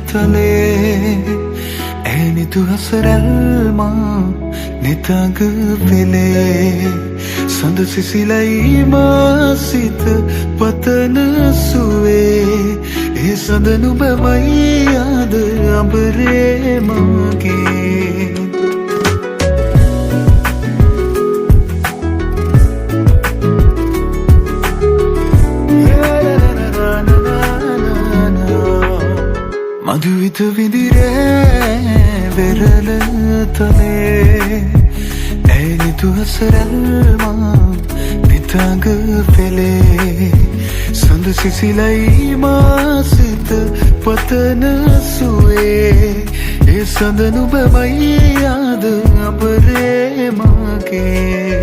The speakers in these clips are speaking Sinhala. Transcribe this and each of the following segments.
tale eni tu hasaralma nitang pele sand sisilai ma sit patana suwe e sand nuba mai yaad ambare mage මధුවිත විදිරේ වෙරළ තලේ ඇනි තුහසරල්මා නිතඟ පෙළේ සඳ සිසිලයි මාසිත පතන සුවේ ඒ සඳ නුබමයි යාද අපරේ මගේ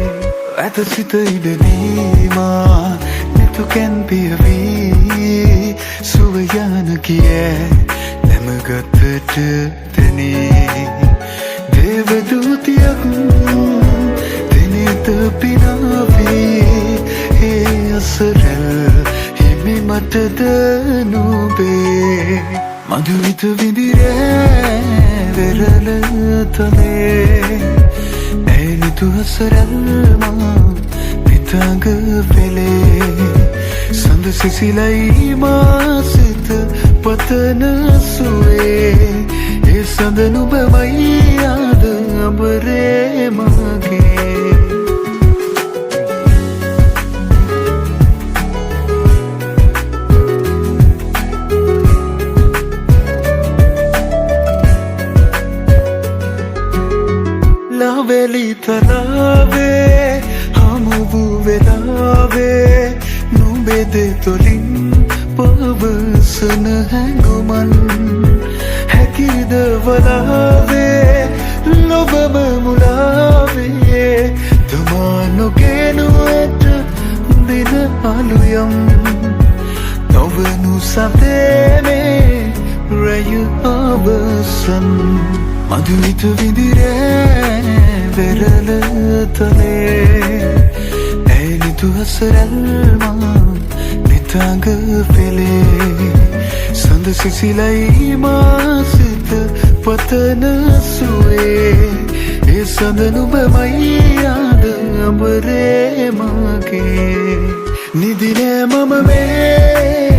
ඇත සිත ඉඩනීමා නැතු කැන් පියවී සුවයන කියේ ගතට තැනේ දේවදූතියක් දෙනෙත පිනාවේ ඒ අසරැල් හිමි මටද නුබේ මధుවිත විදිරේ වෙරළ තලේ ඇනි තුහසරල්මා නිතඟ පෙළේ සඳ සිසිලයි මාසිත පතන සුවේ ඒ සඳ නුබමයි යාද අඹරේ මගේ ලාවැලි තලාවේ හමු වූ වෙලාවේ නුඹෙද තොලින් පවසන හැඟුමන් හැකිද වලාවේ ලොබම මුලාවේ තමා නොගෙනු ඇත දින අලුයම් නොවනු සතේනේ රැය අවසන් මధుවිත විදිරේ වෙරළ තලේ ඇනි තුහසරල්මා නිතඟ පෙළේ සඳ සිසිලයි මාසිත පතන සුවේ ඒ සඳ නුබමයි යාද අඹරේ මගේ නිදිනෑ මම මේ